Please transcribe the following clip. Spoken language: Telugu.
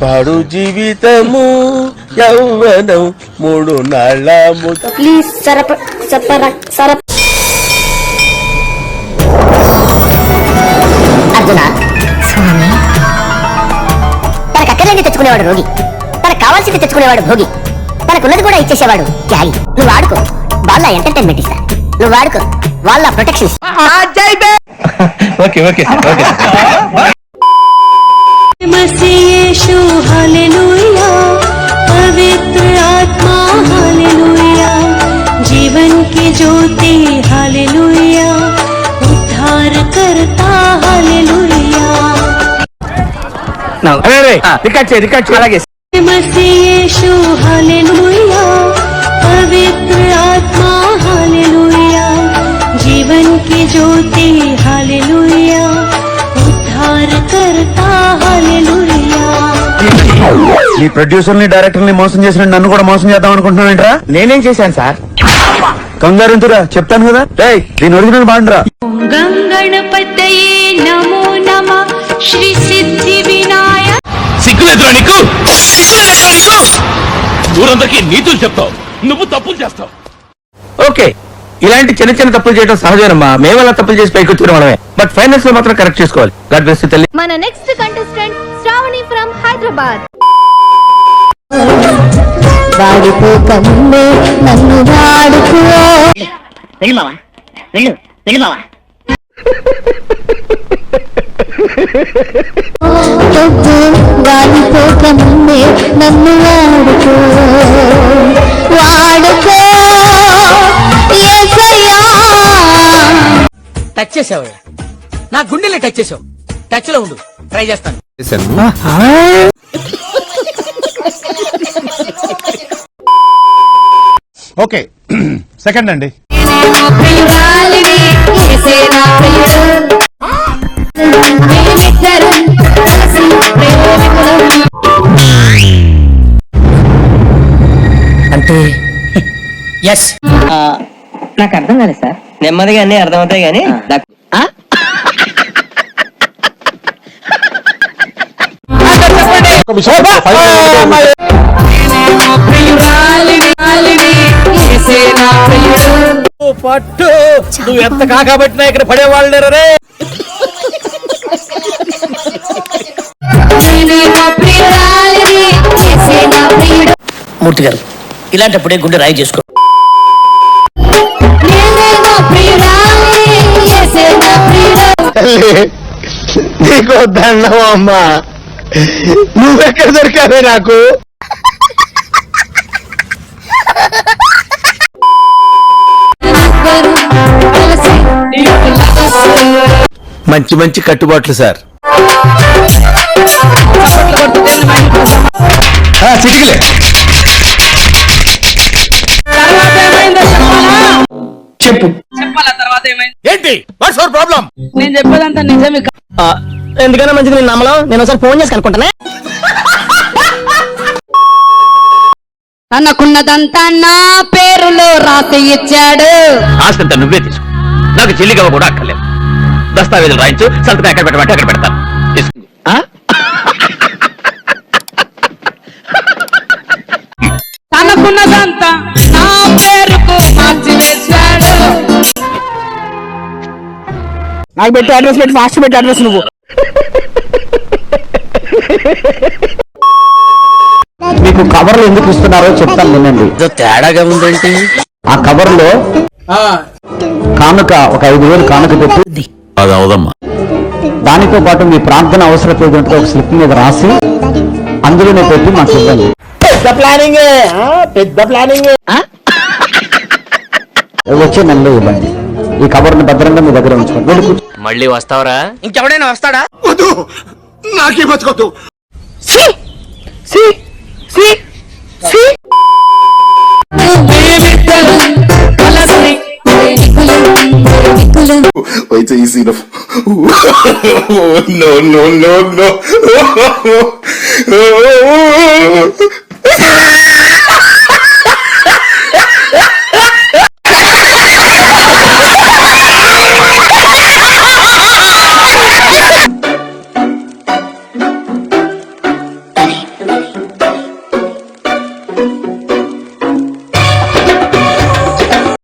పాడు జీవితము యౌవనం 3 నాళ్ళ ప్లీజ్ సరప అర్జున స్వామి తనకు అక్కర్లేని తెచ్చుకునేవాడు రోగి, తనకు కావాల్సింది తెచ్చుకునేవాడు భోగి, తనకున్నది కూడా ఇచ్చేసేవాడు త్యాగి. నువ్వు ఆడుకో, వాళ్ళ ఎంటర్టైన్మెంట్ ఇస్తా. నువ్వు ఆడుకో, వాళ్ళ ప్రొటెక్షన్ ఇస్తా. Okay okay okay. मसीयेशु हालेलुया, पवित्र आत्मा हालेलुया, जीवन की ज्योति हालेलुया, उद्धार करता हालेलुया. मसीयेशु हालेलुया, पवित्र आत्मा हालेलुया, जीवन की ज्योति हालेलुया, उद्धार करता हालेलुया. నీ ప్రొడ్యూసర్ ని డైరెక్టర్ ని మోసం చేసిన నన్ను కూడా మోసం చేద్దాం అనుకుంటున్నావేంట్రా? నేనేం చేశాను సార్? కంగారెంతురా, చెప్తాను కదా. దీని ఒరిజినల్ బాండ్రా. గంగణపతయే నమో నమః, శ్రీ సిద్ధి వినాయక. సిగ్గులేదురా నీకు? ఊరందరికీ నీతులు చెప్తావు, నువ్వు తప్పులు చేస్తావు. ఓకే, ఇలాంటి చిన్న చిన్న తప్పులు చేయడం సహజమమ్మా. మేము అలా తప్పులు చేసి పైకి వచ్చిన మనమే. బట్ ఫైనల్స్ లో మాత్రం కరెక్ట్ చేసుకోవాలి. గాడ్ బ్లెస్ యు తల్లి. మన next contestant Shravani from Hyderabad. వాడిపోకముందే నన్ను వాడుకో. వెళ్ళు మావా, వెళ్ళు మావా. వాడిపోకముందే నన్ను వాడుకో యేసయ్యా. టచ్ చేసావు, నా గుండెల్ని టచ్ చేసావు. టచ్ లో ఉండు, ట్రై చేస్తాను. ఓకే, సెకండ్ అండి. అంటే ఎస్. నాకు అర్థం కాలేదు సార్. నెమ్మదిగా అన్ని అర్థమవుతాయి కానీ పట్టు నువ్వు ఎంత కాకబట్టినా ఇక్కడ పడేవాళ్ళు లేరే. మూర్తి గారు, ఇలాంటప్పుడే గుండె రాయి చేసుకో. నీకు దండం అమ్మా, నువ్వెక్కడ దొరికావే నాకు? మంచి మంచి కట్టుబాట్లు సార్. చిటికలే. చెప్పు. చెప్పాలా తర్వాత ఏమైంది? ఏంటి? What's your problem? నేను చెప్పేదంతా నిజమే. ఎందుకన్నా మంచిది నేను నమ్మలం. నేను ఒకసారి ఫోన్ చేసి కనుక్కుంటానే. తనకున్నదంతా నా పేరులో రాసి ఇచ్చాడు. ఆస్తంతా నువ్వే తీసుకో, నాకు చెల్లిగా కూడా అక్కర్లేదు. దస్తావేజులు రాయించు, సంతకం ఎక్కడ పెట్టమంటే అక్కడ పెడతాను. తనకున్నదంతా నా పేరుకు మార్చి వేశాడు. నాకు పెట్టి అడ్రస్ పెట్టి ఫాస్ట్ పెట్టి అడ్రస్ నువ్వు. మీకు కవర్లు ఎందుకు ఇస్తున్నారో చెప్తాను వినండి. తేడాగా ఉందంటే ఆ కవర్ లో కానుక ఒక 5,000 కానుక పెట్టి అది అవదమ్మా. దానితో పాటు మీ ప్రార్థన అవసరం ఏదంటే ఒక స్లిప్ మీద రాసి అందులోనే పెట్టి మాకు ఇవ్వండి. పెద్ద ప్లానింగ్, పెద్ద ప్లానింగ్. వచ్చే నెలలో ఇవ్వండి. ఈ కవర్ని భద్రంగా మీ దగ్గర ఉంచుకోండి. మళ్ళీ వస్తావరా? ఇంకెవడైనా వస్తాడా? నాకే బతకొద్దు. Wait till you see the. No, no, no, no.